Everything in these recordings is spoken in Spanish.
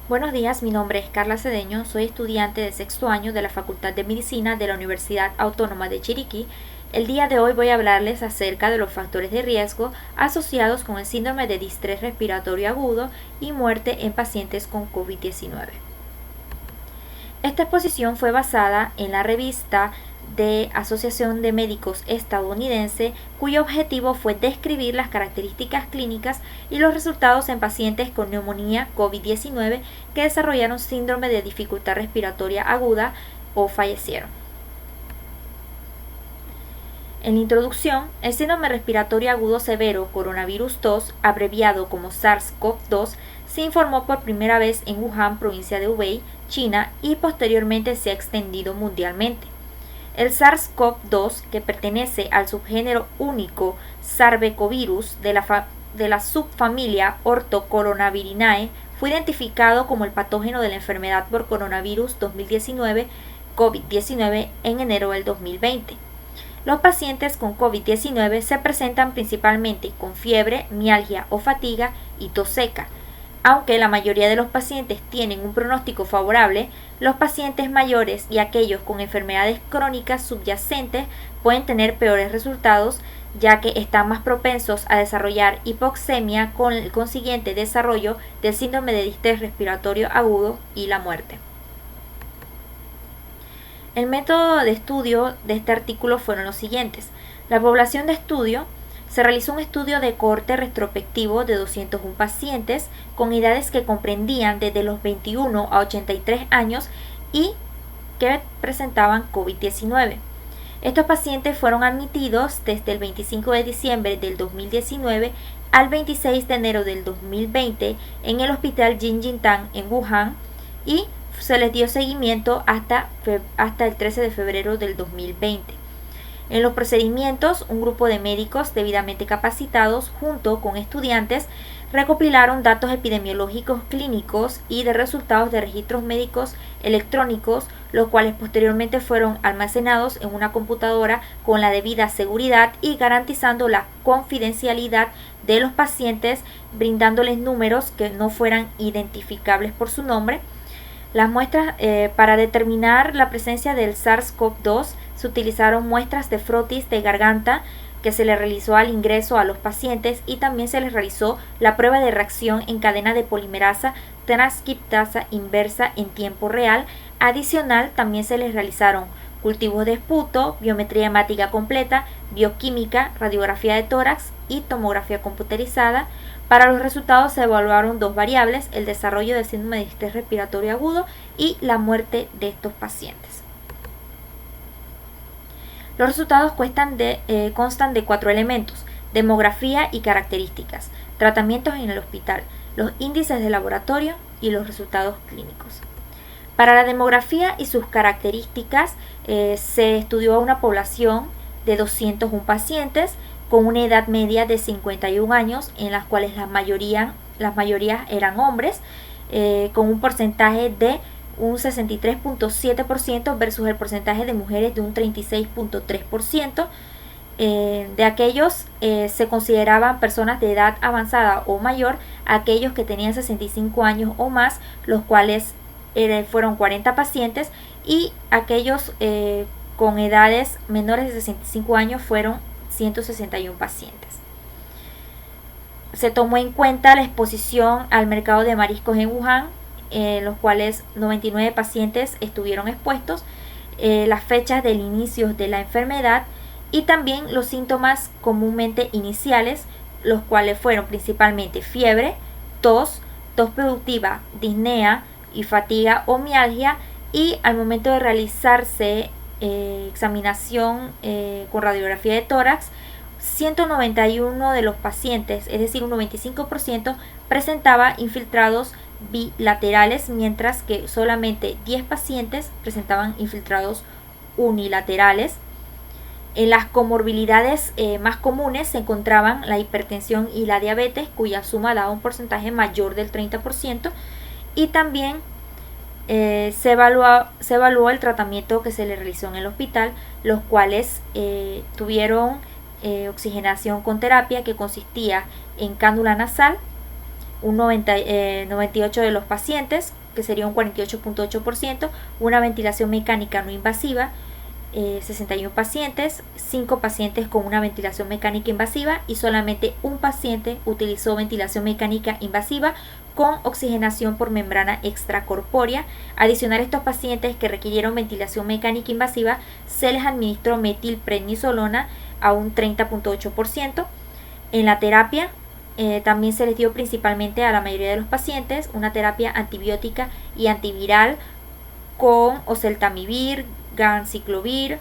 Buenos días, mi nombre es Carla Cedeño, soy estudiante de sexto año de la Facultad de Medicina de la Universidad Autónoma de Chiriquí. El día de hoy voy a hablarles acerca de los factores de riesgo asociados con el síndrome de distrés respiratorio agudo y muerte en pacientes con COVID-19. Esta exposición fue basada en la revista de Asociación de Médicos estadounidense, cuyo objetivo fue describir las características clínicas y los resultados en pacientes con neumonía COVID-19 que desarrollaron síndrome de dificultad respiratoria aguda o fallecieron. En la introducción, el síndrome respiratorio agudo severo coronavirus 2, abreviado como SARS-CoV-2, se informó por primera vez en Wuhan, provincia de Hubei, China, y posteriormente se ha extendido mundialmente. El SARS-CoV-2, que pertenece al subgénero único Sarbecovirus de la subfamilia Orthocoronavirinae, fue identificado como el patógeno de la enfermedad por coronavirus 2019 COVID-19 en enero del 2020. Los pacientes con COVID-19 se presentan principalmente con fiebre, mialgia o fatiga y tos seca. Aunque la mayoría de los pacientes tienen un pronóstico favorable, los pacientes mayores y aquellos con enfermedades crónicas subyacentes pueden tener peores resultados, ya que están más propensos a desarrollar hipoxemia con el consiguiente desarrollo del síndrome de distrés respiratorio agudo y la muerte. El método de estudio de este artículo fueron los siguientes. La población de estudio: se realizó un estudio de cohorte retrospectivo de 201 pacientes con edades que comprendían desde los 21 a 83 años y que presentaban COVID-19. Estos pacientes fueron admitidos desde el 25 de diciembre del 2019 al 26 de enero del 2020 en el Hospital Jinjintang en Wuhan y se les dio seguimiento hasta el 13 de febrero del 2020. En los procedimientos, un grupo de médicos debidamente capacitados junto con estudiantes recopilaron datos epidemiológicos clínicos y de resultados de registros médicos electrónicos, los cuales posteriormente fueron almacenados en una computadora con la debida seguridad y garantizando la confidencialidad de los pacientes, brindándoles números que no fueran identificables por su nombre. Las muestras para determinar la presencia del SARS-CoV-2 se utilizaron muestras de frotis de garganta que se le realizó al ingreso a los pacientes y también se les realizó la prueba de reacción en cadena de polimerasa transcriptasa inversa en tiempo real. Adicional, también se les realizaron cultivos de esputo, biometría hemática completa, bioquímica, radiografía de tórax y tomografía computerizada. Para los resultados se evaluaron dos variables: el desarrollo del síndrome de distrés respiratorio agudo y la muerte de estos pacientes. Los resultados constan de 4 elementos: demografía y características, tratamientos en el hospital, los índices de laboratorio y los resultados clínicos. Para la demografía y sus características se estudió a una población de 201 pacientes con una edad media de 51 años, en las cuales las mayorías eran hombres, con un porcentaje de un 63.7% versus el porcentaje de mujeres de un 36.3%. De aquellos se consideraban personas de edad avanzada o mayor aquellos que tenían 65 años o más, los cuales fueron 40 pacientes, y aquellos con edades menores de 65 años fueron 161 pacientes. Se tomó en cuenta la exposición al mercado de mariscos en Wuhan, los cuales 99 pacientes estuvieron expuestos, las fechas del inicio de la enfermedad y también los síntomas comúnmente iniciales, los cuales fueron principalmente fiebre, tos productiva, disnea y fatiga o mialgia, y al momento de realizarse examinación con radiografía de tórax, 191 de los pacientes, es decir un 95%, presentaba infiltrados bilaterales, mientras que solamente 10 pacientes presentaban infiltrados unilaterales. En las comorbilidades más comunes se encontraban la hipertensión y la diabetes, cuya suma daba un porcentaje mayor del 30%, y también se evaluó el tratamiento que se le realizó en el hospital, los cuales tuvieron oxigenación con terapia, que consistía en cánula nasal, un 98 de los pacientes, que sería un 48.8%, una ventilación mecánica no invasiva, 61 pacientes, 5 pacientes con una ventilación mecánica invasiva y solamente un paciente utilizó ventilación mecánica invasiva con oxigenación por membrana extracorpórea. Adicional a estos pacientes que requirieron ventilación mecánica invasiva, se les administró metilprednisolona a un 30.8%. En la terapia también se les dio principalmente a la mayoría de los pacientes una terapia antibiótica y antiviral con oseltamivir, ganciclovir,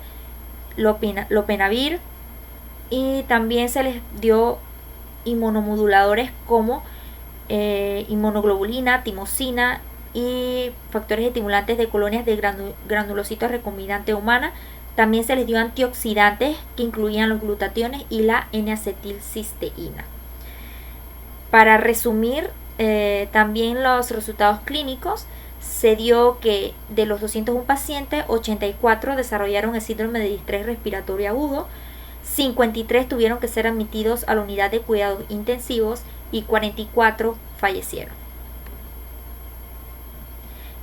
lopenavir, y también se les dio inmunomoduladores como inmunoglobulina, timosina y factores estimulantes de colonias de granulocitos recombinante humana. También se les dio antioxidantes que incluían los glutationes y la N-acetilcisteína. Para resumir también los resultados clínicos, se dio que de los 201 pacientes, 84 desarrollaron el síndrome de distrés respiratorio agudo, 53 tuvieron que ser admitidos a la unidad de cuidados intensivos y 44 fallecieron.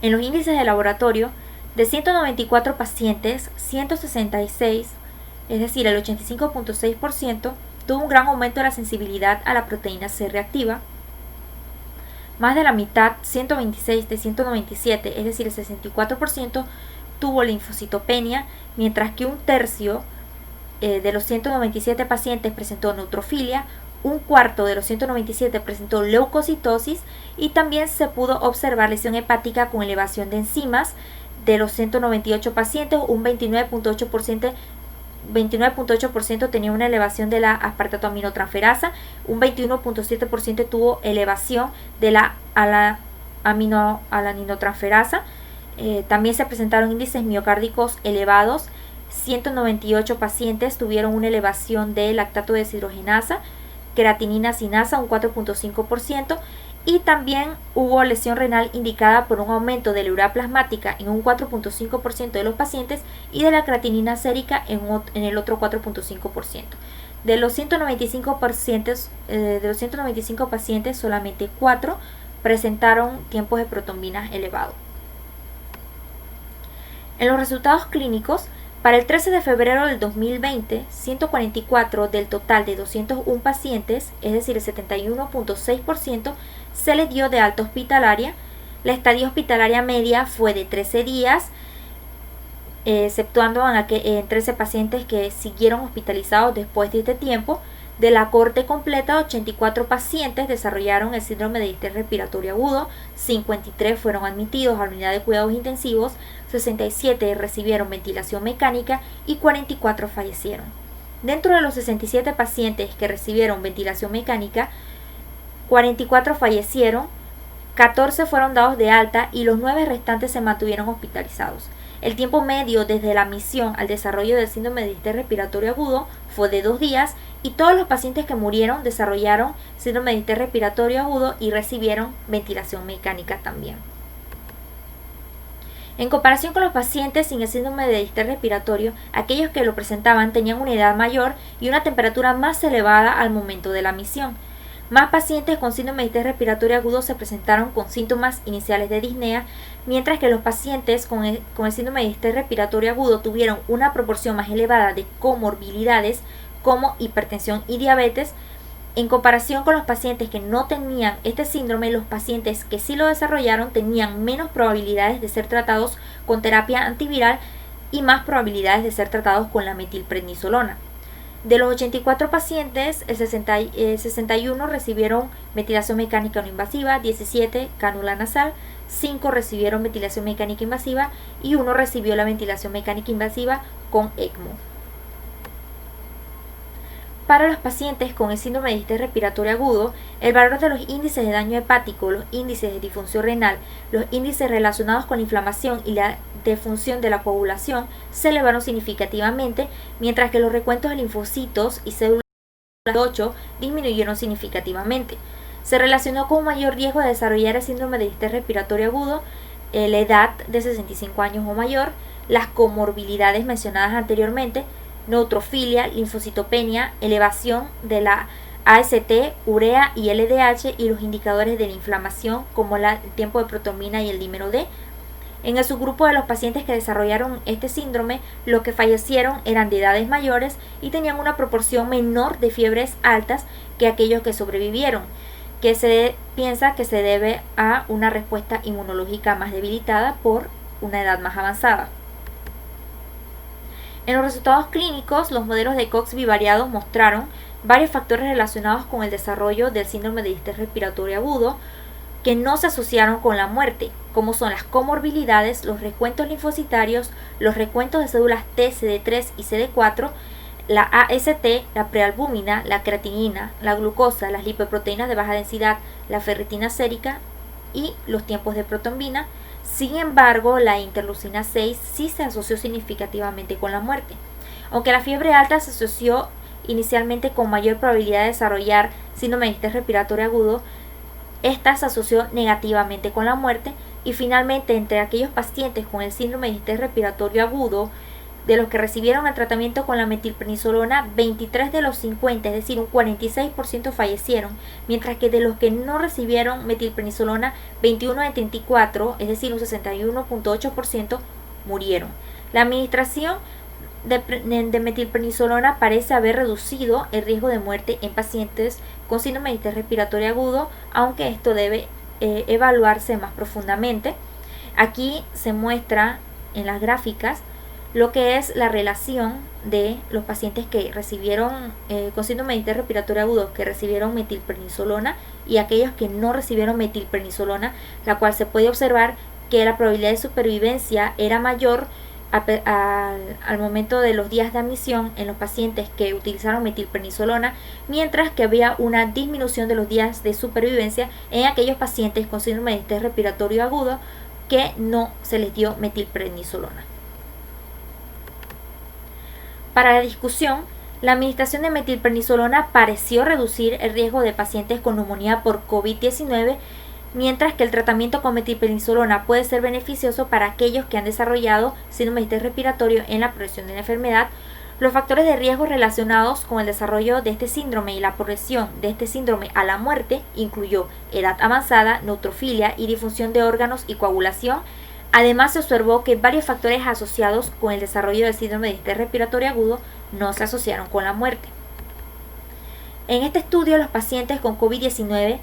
En los índices de laboratorio, de 194 pacientes, 166, es decir, el 85.6%, tuvo un gran aumento de la sensibilidad a la proteína C reactiva. Más de la mitad, 126 de 197, es decir, el 64%, tuvo linfocitopenia, mientras que un tercio de los 197 pacientes presentó neutrofilia, un cuarto de los 197 presentó leucocitosis y también se pudo observar lesión hepática con elevación de enzimas. De los 198 pacientes, un 29.8% tenía una elevación de la aspartatoaminotransferasa, un 21.7% tuvo elevación de la alaninotransferasa. También se presentaron índices miocárdicos elevados. 198 pacientes tuvieron una elevación de lactato deshidrogenasa, creatinina sinasa, un 4.5%, y también hubo lesión renal indicada por un aumento de la urea plasmática en un 4.5% de los pacientes y de la creatinina sérica en el otro 4.5%. De los 195 pacientes, solamente 4 presentaron tiempos de protrombinas elevados. En los resultados clínicos, para el 13 de febrero del 2020, 144 del total de 201 pacientes, es decir, el 71.6%, se les dio de alta hospitalaria. La estadía hospitalaria media fue de 13 días, exceptuando en 13 pacientes que siguieron hospitalizados después de este tiempo. De la cohorte completa, 84 pacientes desarrollaron el síndrome de distrés respiratorio agudo, 53 fueron admitidos a la unidad de cuidados intensivos, 67 recibieron ventilación mecánica y 44 fallecieron. Dentro de los 67 pacientes que recibieron ventilación mecánica, 44 fallecieron, 14 fueron dados de alta y los 9 restantes se mantuvieron hospitalizados. El tiempo medio desde la admisión al desarrollo del síndrome de distrés respiratorio agudo fue de 2 días y todos los pacientes que murieron desarrollaron síndrome de distrés respiratorio agudo y recibieron ventilación mecánica también. En comparación con los pacientes sin el síndrome de distrés respiratorio, aquellos que lo presentaban tenían una edad mayor y una temperatura más elevada al momento de la admisión. Más pacientes con síndrome de distrés respiratorio agudo se presentaron con síntomas iniciales de disnea, mientras que los pacientes con el síndrome de distrés respiratorio agudo tuvieron una proporción más elevada de comorbilidades como hipertensión y diabetes. En comparación con los pacientes que no tenían este síndrome, los pacientes que sí lo desarrollaron tenían menos probabilidades de ser tratados con terapia antiviral y más probabilidades de ser tratados con la metilprednisolona. De los 84 pacientes, el 61 recibieron ventilación mecánica no invasiva, 17 cánula nasal, 5 recibieron ventilación mecánica invasiva y 1 recibió la ventilación mecánica invasiva con ECMO. Para los pacientes con el síndrome de distrés respiratorio agudo, el valor de los índices de daño hepático, los índices de disfunción renal, los índices relacionados con la inflamación y la defunción de la coagulación se elevaron significativamente, mientras que los recuentos de linfocitos y células 8 disminuyeron significativamente. Se relacionó con un mayor riesgo de desarrollar el síndrome de distrés respiratorio agudo, la edad de 65 años o mayor, las comorbilidades mencionadas anteriormente, neutrofilia, linfocitopenia, elevación de la AST, urea y LDH, y los indicadores de la inflamación como el tiempo de protomina y el dímero D. En el subgrupo de los pacientes que desarrollaron este síndrome, los que fallecieron eran de edades mayores y tenían una proporción menor de fiebres altas que aquellos que sobrevivieron, que se piensa que se debe a una respuesta inmunológica más debilitada por una edad más avanzada. En los resultados clínicos, los modelos de Cox bivariados mostraron varios factores relacionados con el desarrollo del síndrome de distrés respiratorio agudo que no se asociaron con la muerte, como son las comorbilidades, los recuentos linfocitarios, los recuentos de células T, CD3 y CD4, la AST, la prealbúmina, la creatinina, la glucosa, las lipoproteínas de baja densidad, la ferritina sérica y los tiempos de protombina. Sin embargo, la interleucina 6 sí se asoció significativamente con la muerte. Aunque la fiebre alta se asoció inicialmente con mayor probabilidad de desarrollar síndrome de distrés respiratorio agudo, esta se asoció negativamente con la muerte, y finalmente entre aquellos pacientes con el síndrome de distrés respiratorio agudo, de los que recibieron el tratamiento con la metilprednisolona, 23 de los 50, es decir, un 46% fallecieron, mientras que de los que no recibieron metilprednisolona, 21 de 34, es decir, un 61.8%, murieron. La administración de metilprednisolona parece haber reducido el riesgo de muerte en pacientes con síndrome de distrés respiratorio agudo, aunque esto debe evaluarse más profundamente. Aquí se muestra en las gráficas lo que es la relación de los pacientes que recibieron con síndrome de distrés respiratorio agudo, que recibieron metilprednisolona, y aquellos que no recibieron metilprednisolona, la cual se puede observar que la probabilidad de supervivencia era mayor al momento de los días de admisión en los pacientes que utilizaron metilprednisolona, mientras que había una disminución de los días de supervivencia en aquellos pacientes con síndrome de distrés respiratorio agudo que no se les dio metilprednisolona. Para la discusión, la administración de metilprednisolona pareció reducir el riesgo de pacientes con neumonía por COVID-19, mientras que el tratamiento con metilprednisolona puede ser beneficioso para aquellos que han desarrollado síndrome de distrés respiratorio en la progresión de la enfermedad. Los factores de riesgo relacionados con el desarrollo de este síndrome y la progresión de este síndrome a la muerte incluyó edad avanzada, neutrofilia y disfunción de órganos y coagulación. Además, se observó que varios factores asociados con el desarrollo del síndrome de distrés respiratorio agudo no se asociaron con la muerte. En este estudio, los pacientes con COVID-19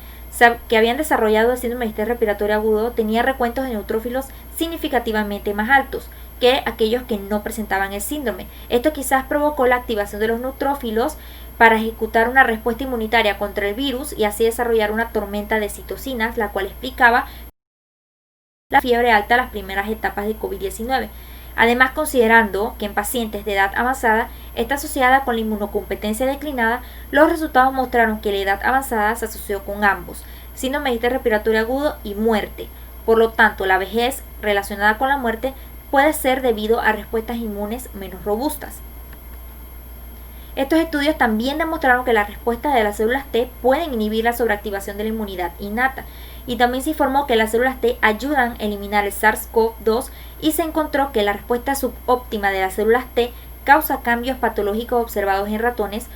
que habían desarrollado el síndrome de distrés respiratorio agudo tenían recuentos de neutrófilos significativamente más altos que aquellos que no presentaban el síndrome. Esto quizás provocó la activación de los neutrófilos para ejecutar una respuesta inmunitaria contra el virus y así desarrollar una tormenta de citocinas, la cual explicaba la fiebre alta en las primeras etapas de COVID-19. Además, considerando que en pacientes de edad avanzada está asociada con la inmunocompetencia declinada, los resultados mostraron que la edad avanzada se asoció con ambos, síndrome de distrés respiratorio agudo y muerte. Por lo tanto, la vejez relacionada con la muerte puede ser debido a respuestas inmunes menos robustas. Estos estudios también demostraron que las respuestas de las células T pueden inhibir la sobreactivación de la inmunidad innata, y también se informó que las células T ayudan a eliminar el SARS-CoV-2, y se encontró que la respuesta subóptima de las células T causa cambios patológicos observados en ratones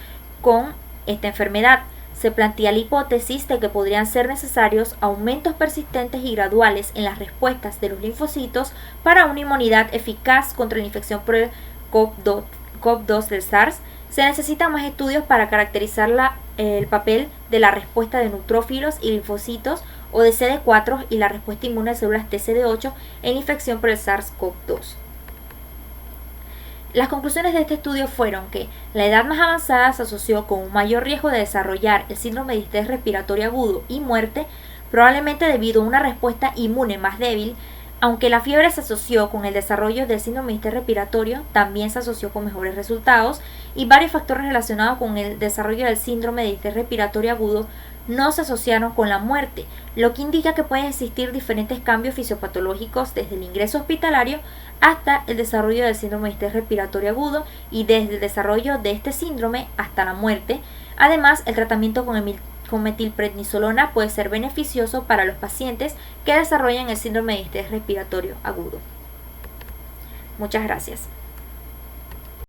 con esta enfermedad. Se plantea la hipótesis de que podrían ser necesarios aumentos persistentes y graduales en las respuestas de los linfocitos para una inmunidad eficaz contra la infección por el CoV-2 del SARS. Se necesitan más estudios para caracterizar el papel de la respuesta de neutrófilos y linfocitos o de CD4 y la respuesta inmune de células TCD8 en infección por el SARS-CoV-2. Las conclusiones de este estudio fueron que la edad más avanzada se asoció con un mayor riesgo de desarrollar el síndrome de distrés respiratorio agudo y muerte, probablemente debido a una respuesta inmune más débil. Aunque la fiebre se asoció con el desarrollo del síndrome de distrés respiratorio, también se asoció con mejores resultados, y varios factores relacionados con el desarrollo del síndrome de distrés respiratorio agudo no se asociaron con la muerte, lo que indica que pueden existir diferentes cambios fisiopatológicos desde el ingreso hospitalario hasta el desarrollo del síndrome de distrés respiratorio agudo y desde el desarrollo de este síndrome hasta la muerte. Además, el tratamiento con metilprednisolona puede ser beneficioso para los pacientes que desarrollan el síndrome de distrés respiratorio agudo. Muchas gracias.